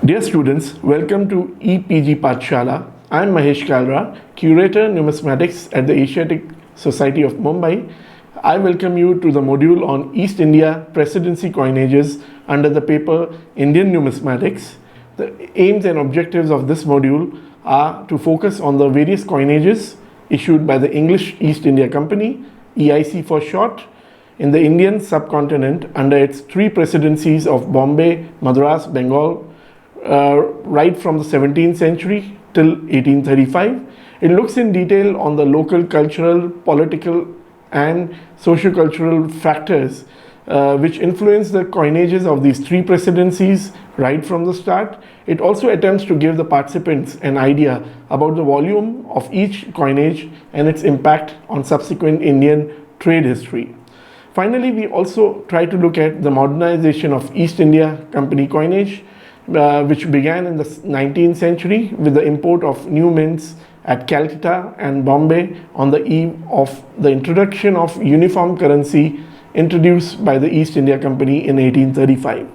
Dear students, welcome to EPG Pathshala. I am Mahesh Kalra, Curator Numismatics at the Asiatic Society of Mumbai. I welcome you to the module on East India Presidency coinages under the paper Indian Numismatics. The aims and objectives of this module are to focus on the various coinages issued by the English East India Company, EIC for short, in the Indian subcontinent under its three presidencies of Bombay, Madras, Bengal, right from the 17th century till 1835. It looks in detail on the local cultural, political, and socio-cultural factors which influence the coinages of these three presidencies right from the start. It also attempts to give the participants an idea about the volume of each coinage and its impact on subsequent Indian trade history. Finally, we also try to look at the modernization of East India Company coinage, which began in the 19th century with the import of new mints at Calcutta and Bombay on the eve of the introduction of uniform currency introduced by the East India Company in 1835.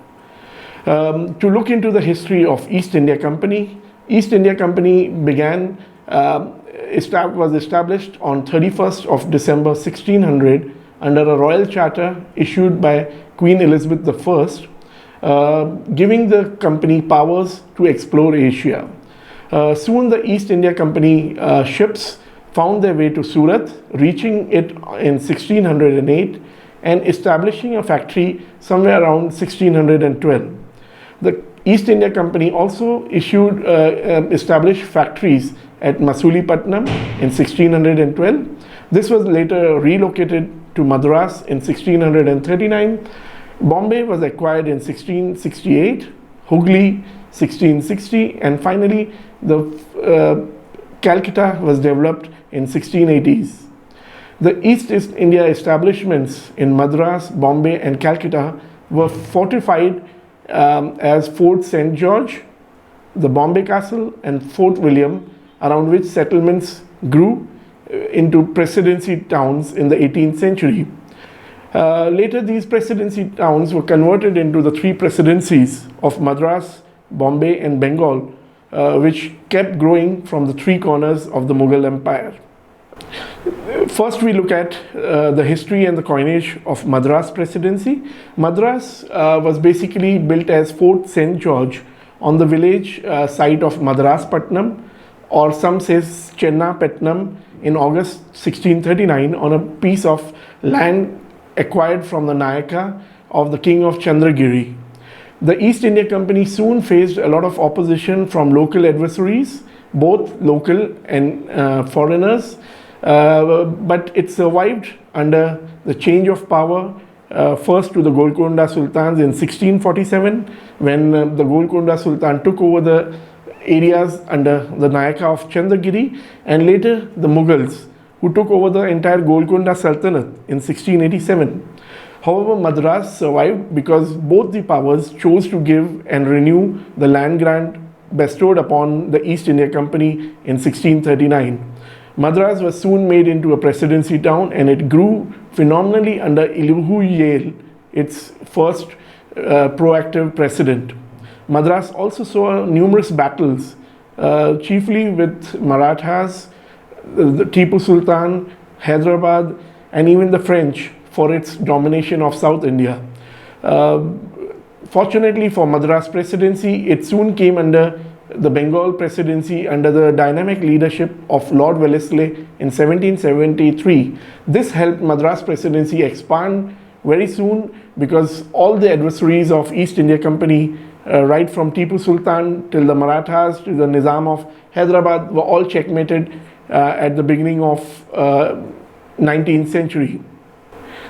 To look into the history of East India Company, East India Company was established on 31st of December 1600 under a royal charter issued by Queen Elizabeth I, giving the company powers to explore Asia. Soon the East India Company ships found their way to Surat, reaching it in 1608 and establishing a factory somewhere around 1612. The East India Company also established factories at Masulipatnam in 1612. This was later relocated to Madras in 1639. Bombay was acquired in 1668, Hooghly 1660, and finally the Calcutta was developed in 1680s. The East India establishments in Madras, Bombay, and Calcutta were fortified as Fort St. George, the Bombay Castle, and Fort William, around which settlements grew into presidency towns in the 18th century. Later, these presidency towns were converted into the three presidencies of Madras, Bombay, and Bengal, which kept growing from the three corners of the Mughal Empire. First, we look at the history and the coinage of Madras presidency. Madras was basically built as Fort St. George on the village site of Madraspatnam, or some says Chennapatnam, in August 1639 on a piece of land acquired from the Nayaka of the king of Chandragiri. The East India Company soon faced a lot of opposition from local adversaries, both local and foreigners, but it survived under the change of power, first to the Golconda Sultans in 1647, when the Golconda Sultan took over the areas under the Nayaka of Chandragiri, and later the Mughals, who took over the entire Golconda Sultanate in 1687. However, Madras survived because both the powers chose to give and renew the land grant bestowed upon the East India Company in 1639. Madras was soon made into a presidency town, and it grew phenomenally under Elihu Yale, its first proactive president. Madras also saw numerous battles, chiefly with Marathas, the Tipu Sultan, Hyderabad, and even the French for its domination of South India. Fortunately for Madras presidency, it soon came under the Bengal presidency under the dynamic leadership of Lord Wellesley in 1773. This helped Madras presidency expand very soon because all the adversaries of East India Company, right from Tipu Sultan till the Marathas to the Nizam of Hyderabad, were all checkmated at the beginning of 19th century.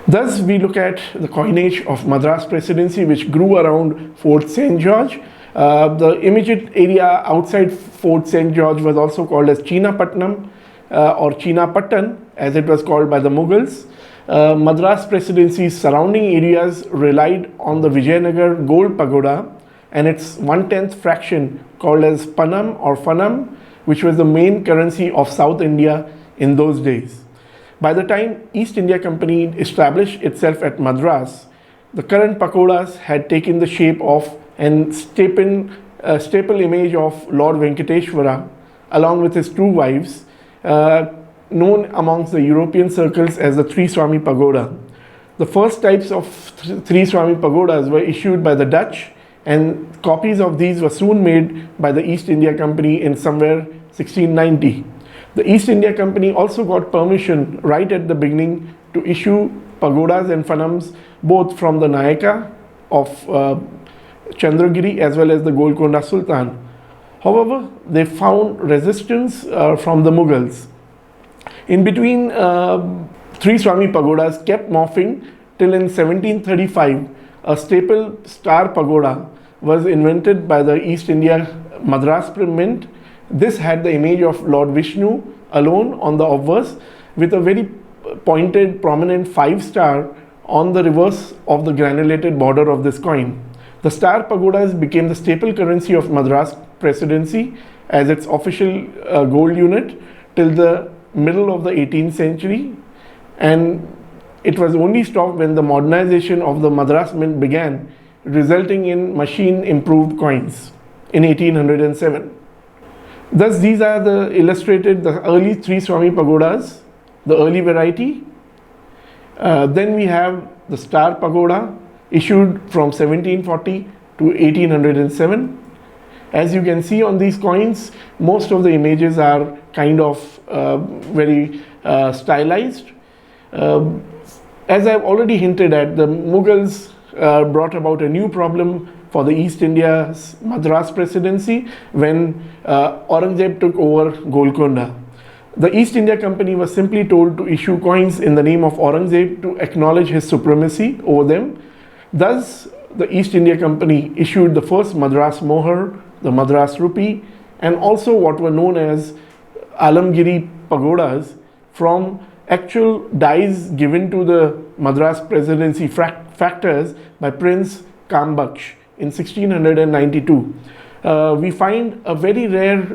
Thus, we look at the coinage of Madras presidency, which grew around Fort St. George. The immediate area outside Fort St. George was also called as Chinapatnam or Chinapattan, as it was called by the Mughals. Madras presidency's surrounding areas relied on the Vijayanagar gold pagoda and its 1/10th fraction called as Panam or Fanam, which was the main currency of South India in those days. By the time East India Company established itself at Madras, the current pagodas had taken the shape of an steppen a staple image of Lord Venkateshwara along with his two wives, known amongst the European circles as the Three Swami Pagoda. The first types of Three Swami Pagodas were issued by the Dutch, and copies of these were soon made by the East India Company in somewhere 1690. The East India Company also got permission right at the beginning to issue pagodas and phanams both from the Nayaka of Chandragiri as well as the Golconda Sultan. However, they found resistance from the Mughals. In between, Three Swami Pagodas kept morphing till in 1735, a staple star pagoda was invented by the East India Madras Mint. This had the image of Lord Vishnu alone on the obverse with a very pointed prominent 5-star on the reverse of the granulated border of this coin. The star pagodas became the staple currency of Madras Presidency as its official gold unit till the middle of the 18th century, and it was only stopped when the modernization of the Madras Mint began, resulting in machine improved coins in 1807. Thus, these are the early Three Swami Pagodas, the early variety. Then we have the Star Pagoda, issued from 1740 to 1807. As you can see on these coins, most of the images are kind of very stylized. As I've already hinted at, the Mughals brought about a new problem for the East India's Madras Presidency when Aurangzeb took over Golconda. The East India Company was simply told to issue coins in the name of Aurangzeb to acknowledge his supremacy over them. Thus, the East India Company issued the first Madras Mohar, the Madras Rupee, and also what were known as Alamgiri Pagodas from actual dies given to the Madras Presidency factors by Prince Kambaksh in 1692. We find a very rare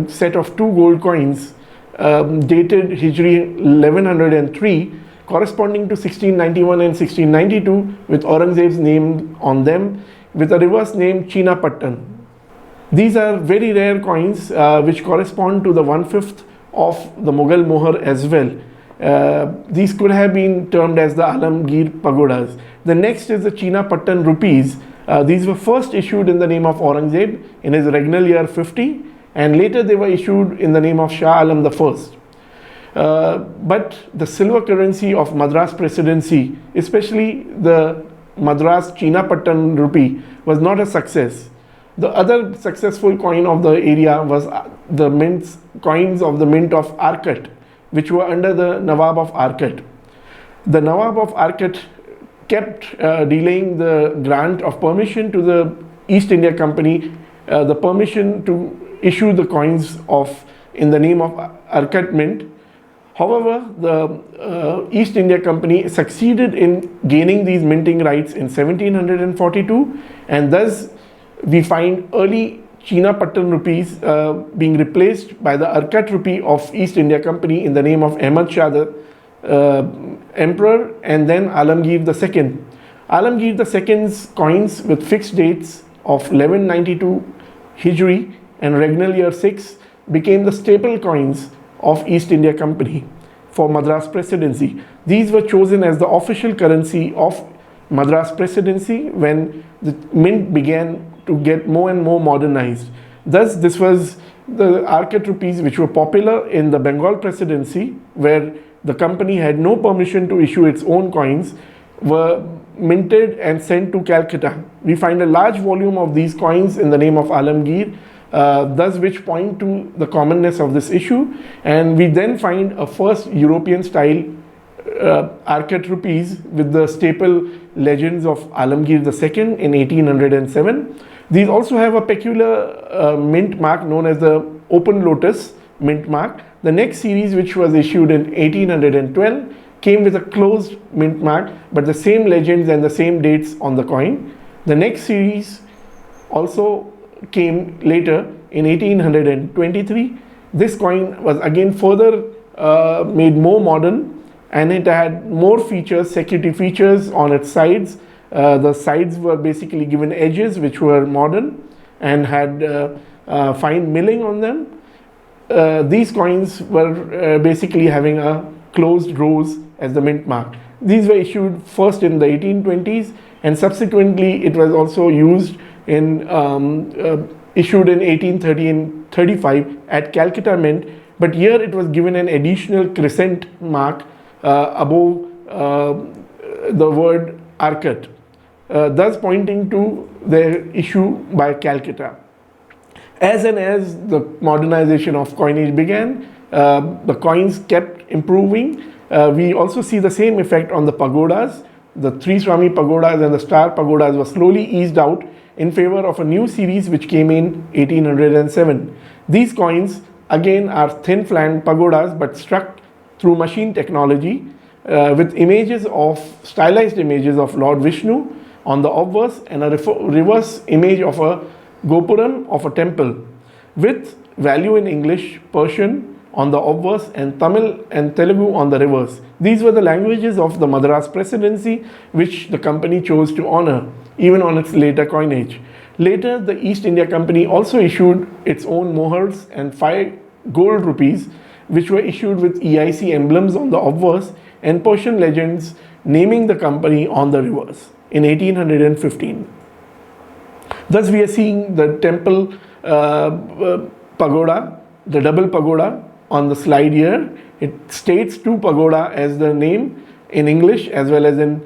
set of 2 gold coins dated Hijri 1103 corresponding to 1691 and 1692 with Aurangzeb's name on them with a reverse name Chinapattan. These are very rare coins which correspond to the 1/5 of the Mughal Mohar as well. These could have been termed as the Alamgir Pagodas. The next is the Chinapattan rupees. These were first issued in the name of Aurangzeb in his regnal year 50, and later they were issued in the name of Shah Alam I. But the silver currency of Madras Presidency, especially the Madras Chinapattan rupee, was not a success. The other successful coin of the area was the coins of the mint of Arcot, which were under the Nawab of Arcot. The Nawab of Arcot kept delaying the grant of permission to the East India Company, the permission to issue the coins in the name of Arcot Mint. However, the East India Company succeeded in gaining these minting rights in 1742, and thus we find early Chinapattan rupees being replaced by the Arcot rupee of East India Company in the name of Ahmad Shah, the emperor, and then Alamgir II. Alamgir II's coins with fixed dates of 1192 Hijri and regnal year 6 became the staple coins of East India Company for Madras Presidency. These were chosen as the official currency of Madras Presidency when the mint began to get more and more modernized. Thus, this was the Arcot rupees which were popular in the Bengal Presidency, where the company had no permission to issue its own coins, were minted and sent to Calcutta. We find a large volume of these coins in the name of Alamgir, thus which point to the commonness of this issue, and we then find a first European style Arcot rupees with the staple legends of Alamgir II in 1807. These also have a peculiar mint mark known as the open lotus mint mark. The next series, which was issued in 1812, came with a closed mint mark but the same legends and the same dates on the coin. The next series also came later in 1823. This coin was again further made more modern, and it had more features, security features on its sides. The sides were basically given edges which were modern, and had fine milling on them. These coins were basically having a closed rose as the mint mark. These were issued first in the 1820s, and subsequently it was also used in issued in 1830 and 35 at Calcutta Mint, but here it was given an additional crescent mark above the word Arcot, thus pointing to their issue by Calcutta. As and as the modernization of coinage began, the coins kept improving. We also see the same effect on the pagodas. The three Swami pagodas and the star pagodas were slowly eased out in favor of a new series which came in 1807. These coins again are thin flanged pagodas but struck through machine technology with images of stylized images of Lord Vishnu on the obverse and a reverse image of a gopuram of a temple with value in English, Persian on the obverse and Tamil and Telugu on the reverse. These were the languages of the Madras Presidency which the company chose to honor even on its later coinage. Later, the East India Company also issued its own mohurs and 5 gold rupees which were issued with EIC emblems on the obverse and Persian legends naming the company on the reverse in 1815. Thus, we are seeing the temple pagoda, the double pagoda on the slide here. It states 2 pagoda as the name in English as well as in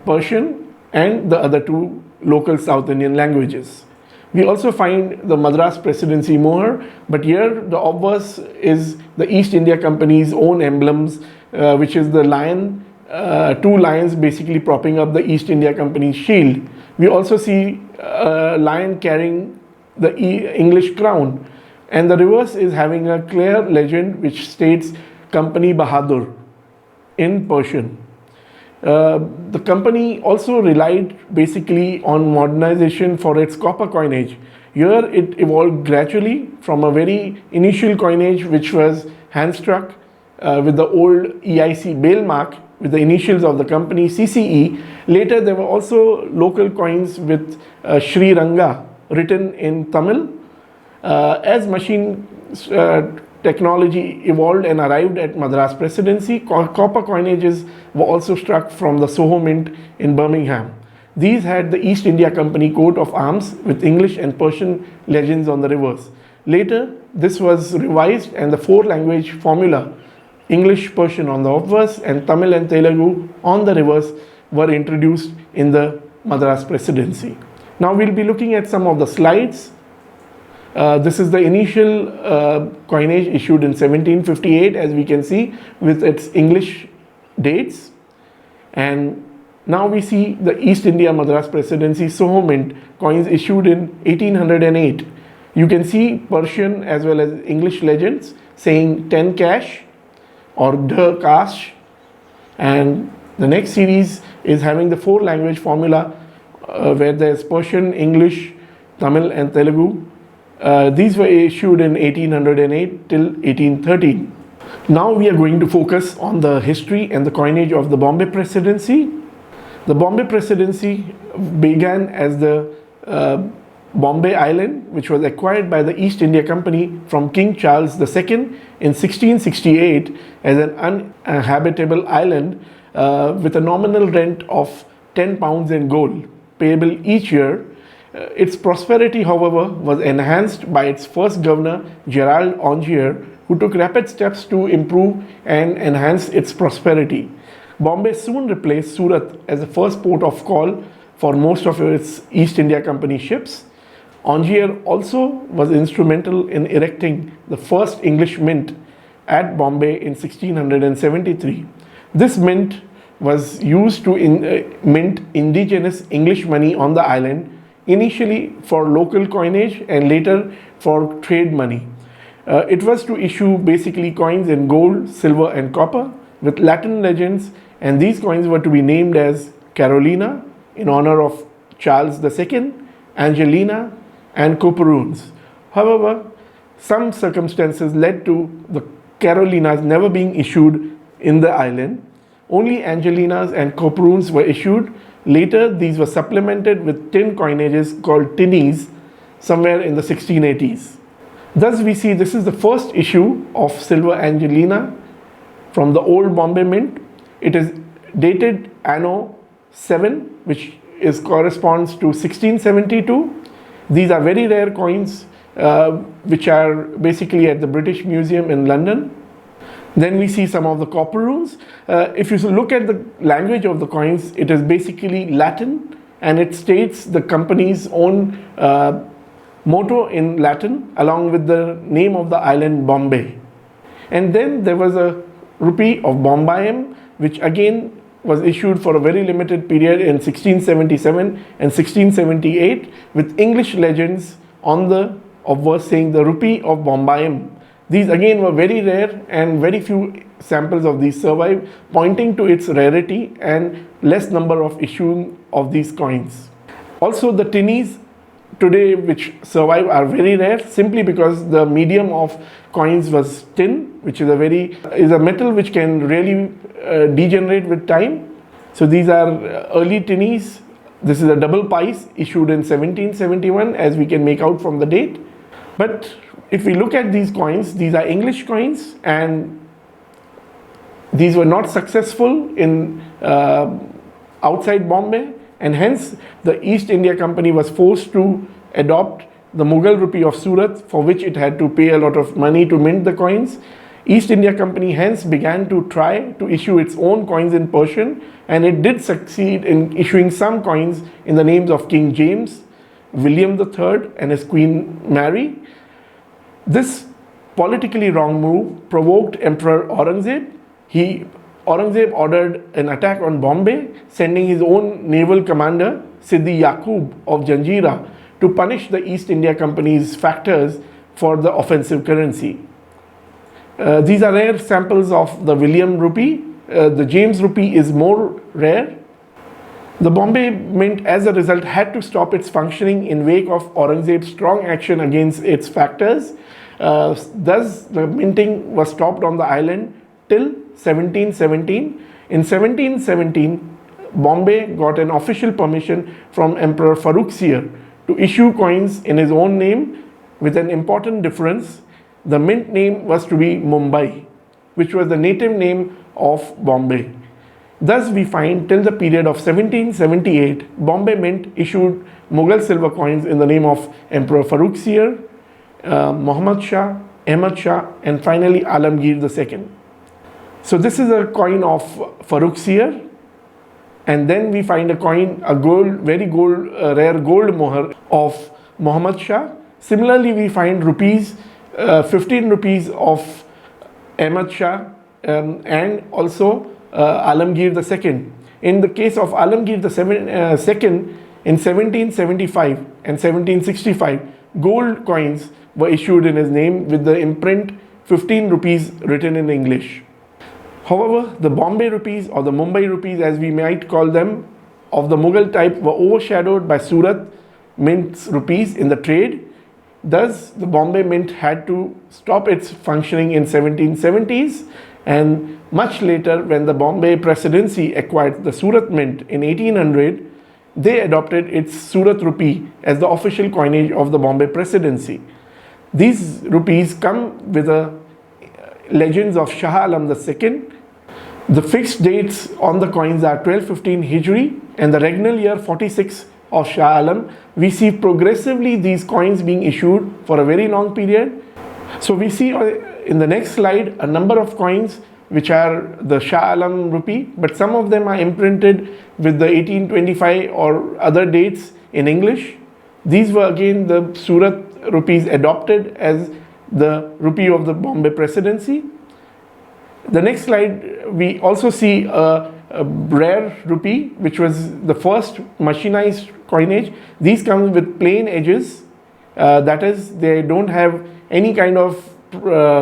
Persian and the other 2 local South Indian languages. We also find the Madras Presidency moher, but here the obverse is the East India Company's own emblems, which is the lion, 2 lions basically propping up the East India Company's shield. We also see a lion carrying the English crown, and the reverse is having a clear legend which states Company Bahadur in Persian. The company also relied basically on modernization for its copper coinage. Here it evolved gradually from a very initial coinage which was hand struck with the old EIC bail mark with the initials of the company CCE. Later there were also local coins with Sri Ranga written in Tamil. As machine technology evolved and arrived at Madras Presidency, copper coinages were also struck from the Soho Mint in Birmingham. These had the East India Company coat of arms with English and Persian legends on the reverse. Later, this was revised and the 4-language formula, English, Persian on the obverse and Tamil and Telugu on the reverse, were introduced in the Madras Presidency. Now we'll be looking at some of the slides. This is the initial coinage issued in 1758, as we can see, with its English dates. And now we see the East India Madras Presidency Soho Mint coins issued in 1808. You can see Persian as well as English legends saying 10 cash or de cash. And the next series is having the 4-language formula where there's Persian, English, Tamil and Telugu. These were issued in 1808 till 1813. Now we are going to focus on the history and the coinage of the Bombay Presidency. The Bombay Presidency began as the Bombay Island, which was acquired by the East India Company from King Charles II in 1668 as an uninhabitable island with a nominal rent of £10 in gold, payable each year. Its prosperity, however, was enhanced by its first governor, Gerald Ongier, who took rapid steps to improve and enhance its prosperity. Bombay soon replaced Surat as the first port of call for most of its East India Company ships. Ongier also was instrumental in erecting the first English mint at Bombay in 1673. This mint was used to mint indigenous English money on the island, initially for local coinage and later for trade money. It was to issue basically coins in gold, silver and copper with Latin legends, and these coins were to be named as Carolina in honor of Charles II, Angelina and Copperoons. However, some circumstances led to the Carolinas never being issued in the island. Only Angelinas and Copperoons were issued. Later, these were supplemented with tin coinages called tinnies somewhere in the 1680s. Thus we see this is the first issue of silver Angelina from the old Bombay Mint. It is dated anno 7, which corresponds to 1672. These are very rare coins which are basically at the British Museum in London. Then we see some of the copper runes. If you look at the language of the coins, it is basically Latin, and it states the company's own motto in Latin along with the name of the island Bombay. And then there was a rupee of Bombayam, which again was issued for a very limited period in 1677 and 1678 with English legends on the obverse saying the rupee of Bombayam. These again were very rare, and very few samples of these survive, pointing to its rarity and less number of issuing of these coins. Also the tinnies today which survive are very rare, simply because the medium of coins was tin, which is a metal which can really degenerate with time. So these are early tinnies. This is a double pice issued in 1771, as we can make out from the date. But if we look at these coins, these are English coins, and these were not successful in outside Bombay, and hence the East India Company was forced to adopt the Mughal rupee of Surat, for which it had to pay a lot of money to mint the coins. East India Company hence began to try to issue its own coins in Persian, and it did succeed in issuing some coins in the names of King James, William III and his Queen Mary. This politically wrong move provoked Emperor Aurangzeb. Aurangzeb ordered an attack on Bombay, sending his own naval commander Siddhi Yaqub of Janjira to punish the East India Company's factors for the offensive currency. These are rare samples of the William rupee. The James rupee is more rare. The Bombay Mint, as a result, had to stop its functioning in wake of Aurangzeb's strong action against its factors. Thus, the minting was stopped on the island till 1717. In 1717, Bombay got an official permission from Emperor Farrukhsiyar to issue coins in his own name, with an important difference. The mint name was to be Mumbai, which was the native name of Bombay. Thus, we find till the period of 1778, Bombay Mint issued Mughal silver coins in the name of Emperor Farrukhsiyar, Muhammad Shah, Ahmad Shah, and finally Alamgir II. So this is a coin of Farrukhsiyar, and then we find a coin, rare gold mohar of Muhammad Shah. Similarly, we find rupees, 15 rupees of Ahmad Shah, and also Alamgir II. In the case of Alamgir II, in 1775 and 1765, gold coins were issued in his name with the imprint 15 rupees written in English. However, the Bombay rupees, or the Mumbai rupees as we might call them, of the Mughal type were overshadowed by Surat Mint's rupees in the trade. Thus, the Bombay Mint had to stop its functioning in 1770s, and much later, when the Bombay Presidency acquired the Surat Mint in 1800, they adopted its Surat rupee as the official coinage of the Bombay Presidency. These rupees come with legends of Shah Alam II. The fixed dates on the coins are 1215 Hijri and the regnal year 46 of Shah Alam. We see progressively these coins being issued for a very long period. So we see in the next slide a number of coins which are the Shah Alam rupee, but some of them are imprinted with the 1825 or other dates in English. These were again the Surat rupees adopted as the rupee of the Bombay Presidency. The next slide, we also see a rare rupee, which was the first machinized coinage. These come with plain edges, that is, they don't have any kind of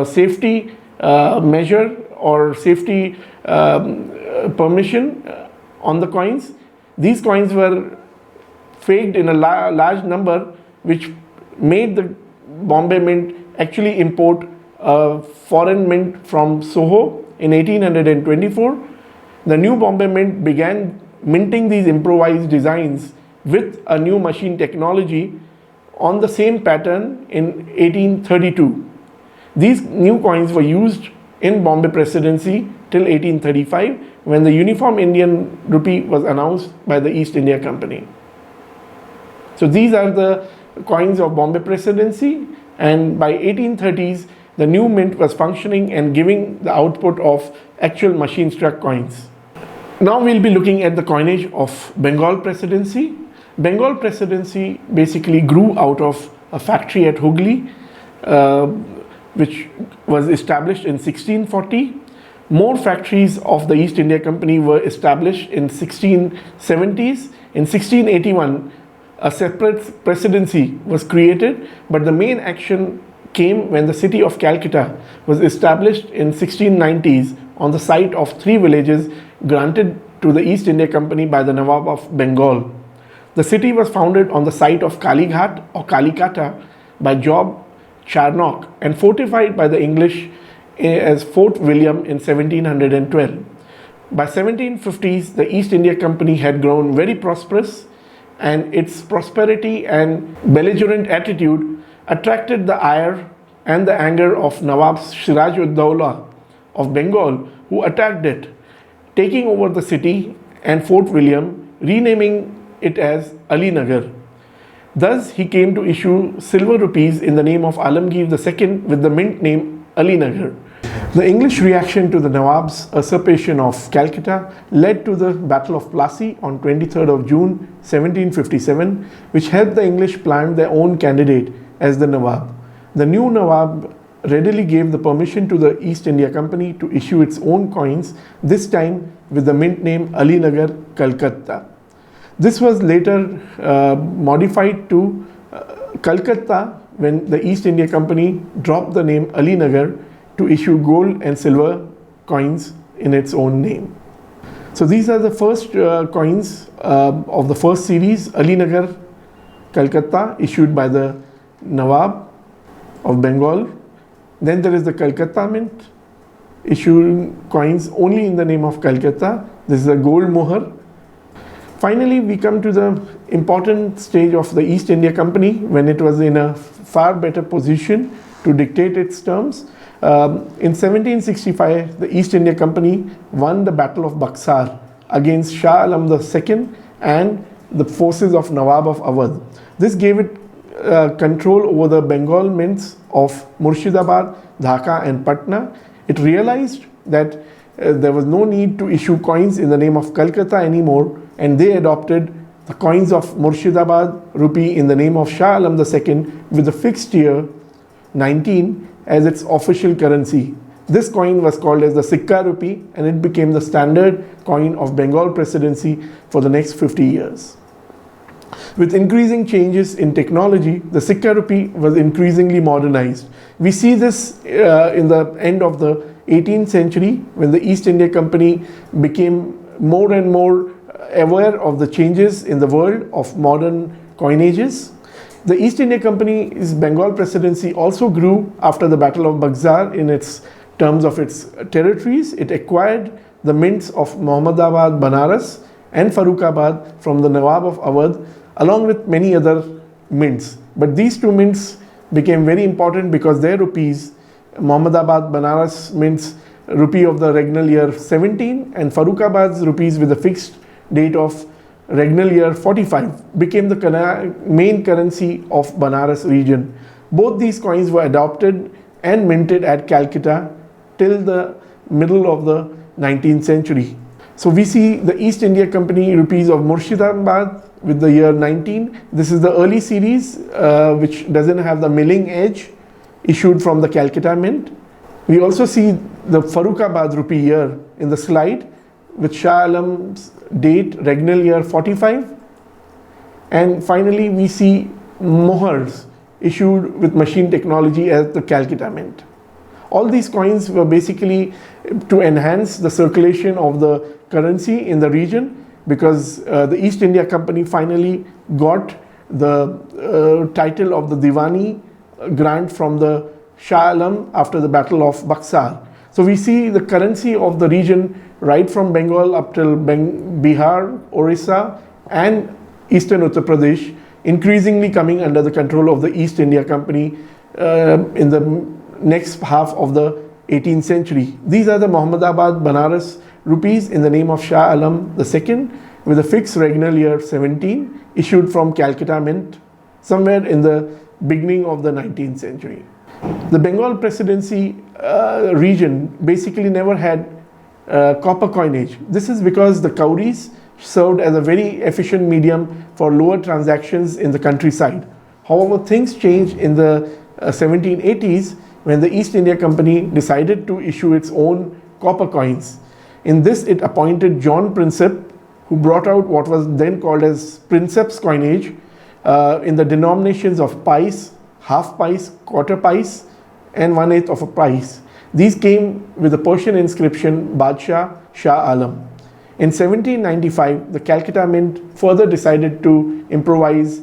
safety measure or safety permission on the coins. These coins were faked in a large number, which made the Bombay Mint actually import a foreign mint from Soho in 1824. The new Bombay Mint began minting these improvised designs with a new machine technology on the same pattern in 1832. These new coins were used in Bombay Presidency till 1835, when the Uniform Indian Rupee was announced by the East India Company. So these are the coins of Bombay Presidency, and by 1830s the new mint was functioning and giving the output of actual machine struck coins. Now we'll be looking at the coinage of Bengal Presidency. Bengal Presidency basically grew out of a factory at Hooghly, which was established in 1640. More factories of the East India Company were established in 1670s. In 1681, a separate presidency was created, but the main action came when the city of Calcutta was established in 1690s on the site of 3 villages granted to the East India Company by the Nawab of Bengal. The city was founded on the site of Kalighat or Kalikata by Job Charnock and fortified by the English as Fort William in 1712. By 1750s, the East India Company had grown very prosperous, and its prosperity and belligerent attitude attracted the ire and the anger of Nawab Siraj-ud-Dawla of Bengal, who attacked it, taking over the city and Fort William, renaming it as Ali Nagar. Thus, he came to issue silver rupees in the name of Alamgir II with the mint name Ali Nagar. The English reaction to the Nawab's usurpation of Calcutta led to the Battle of Plassey on 23rd of June 1757, which helped the English plant their own candidate as the Nawab. The new Nawab readily gave the permission to the East India Company to issue its own coins, this time with the mint name Ali Nagar, Calcutta. This was later modified to Calcutta when the East India Company dropped the name Ali Nagar to issue gold and silver coins in its own name. So these are the first coins of the first series, Ali Nagar, Calcutta, issued by the Nawab of Bengal. Then there is the Calcutta Mint, issuing coins only in the name of Calcutta. This is a gold mohar. Finally, we come to the important stage of the East India Company when it was in a far better position to dictate its terms. In 1765, the East India Company won the Battle of Buxar against Shah Alam II and the forces of Nawab of Awadh. This gave it control over the Bengal mints of Murshidabad, Dhaka and Patna. It realized that there was no need to issue coins in the name of Calcutta anymore, and they adopted the coins of Murshidabad rupee in the name of Shah Alam II with the fixed year 19 as its official currency. This coin was called as the Sikka rupee, and it became the standard coin of Bengal Presidency for the next 50 years. With increasing changes in technology, the Sikka rupee was increasingly modernized. We see this in the end of the 18th century when the East India Company became more and more aware of the changes in the world of modern coinages. The East India Company's Bengal Presidency also grew after the Battle of Buxar in its terms of its territories. It acquired the mints of Mohammadabad, Banaras and Farrukhabad from the Nawab of Awadh, along with many other mints. But these two mints became very important because their rupees, Mohammadabad, Banaras mints rupee of the regnal year 17 and Farrukhabad's rupees with a fixed date of regnal year 45 became the main currency of Banaras region. Both these coins were adopted and minted at Calcutta till the middle of the 19th century. So we see the East India Company rupees of Murshidabad with the year 19. This is the early series which doesn't have the milling edge, issued from the Calcutta Mint. We also see the Farrukhabad rupee year in the slide with Shah Alam's date regnal year 45, and finally we see mohars issued with machine technology as the Calcutta Mint. All these coins were basically to enhance the circulation of the currency in the region, because the East India Company finally got the title of the Diwani grant from the Shah Alam after the Battle of Buxar. So we see the currency of the region right from Bengal up till Bihar, Orissa and eastern Uttar Pradesh increasingly coming under the control of the East India Company in the next half of the 18th century. These are the Mohammedabad Banaras rupees in the name of Shah Alam II with a fixed regnal year 17 issued from Calcutta Mint somewhere in the beginning of the 19th century. The Bengal Presidency region basically never had copper coinage. This is because the cowries served as a very efficient medium for lower transactions in the countryside. However, things changed in the 1780s when the East India Company decided to issue its own copper coins. In this, it appointed John Prinsep, who brought out what was then called as Prinsep's coinage in the denominations of pice, half pice, quarter pice, and 1/8 of a pice. These came with a Persian inscription Badshah Shah Alam. In 1795, the Calcutta Mint further decided to improvise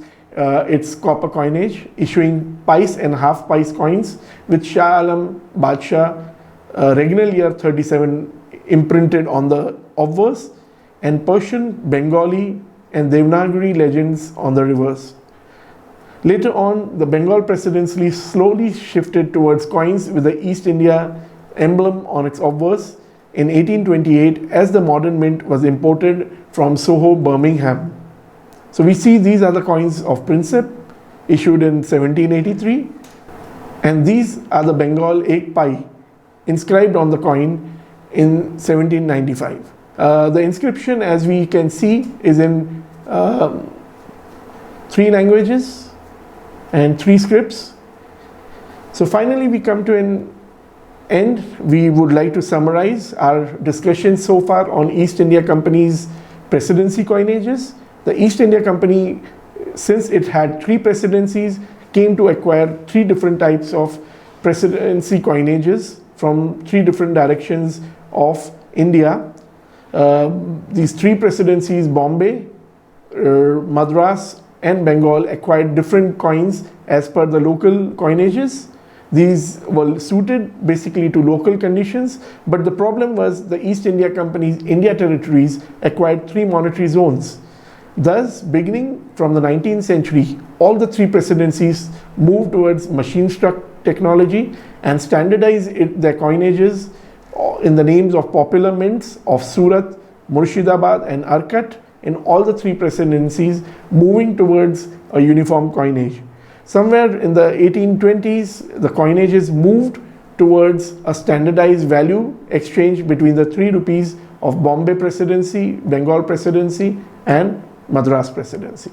its copper coinage, issuing pice and half pice coins with Shah Alam Badshah regnal year 37 imprinted on the obverse, and Persian, Bengali, and Devanagari legends on the reverse. Later on, the Bengal Presidency slowly shifted towards coins with the East India emblem on its obverse in 1828 as the modern mint was imported from Soho, Birmingham. So we see these are the coins of Prinsep issued in 1783, and these are the Bengal Ek Pai inscribed on the coin in 1795. The inscription, as we can see, is in 3 languages and 3 scripts. So finally we come to an end. We would like to summarize our discussion so far on East India Company's presidency coinages. The East India Company, since it had 3 presidencies, came to acquire 3 different types of presidency coinages from 3 different directions of India. These 3 presidencies, Bombay, Madras, and Bengal, acquired different coins as per the local coinages. These were suited basically to local conditions, but the problem was the East India Company's India territories acquired 3 monetary zones. Thus, beginning from the 19th century, all the 3 presidencies moved towards machine-struck technology and standardized their coinages in the names of popular mints of Surat, Murshidabad, and Arcot in all the 3 presidencies, moving towards a uniform coinage. Somewhere in the 1820s, the coinages moved towards a standardized value exchange between the 3 rupees of Bombay Presidency, Bengal Presidency, and Madras Presidency.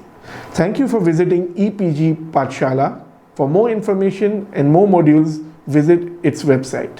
Thank you for visiting EPG Pathshala. For more information and more modules, visit its website.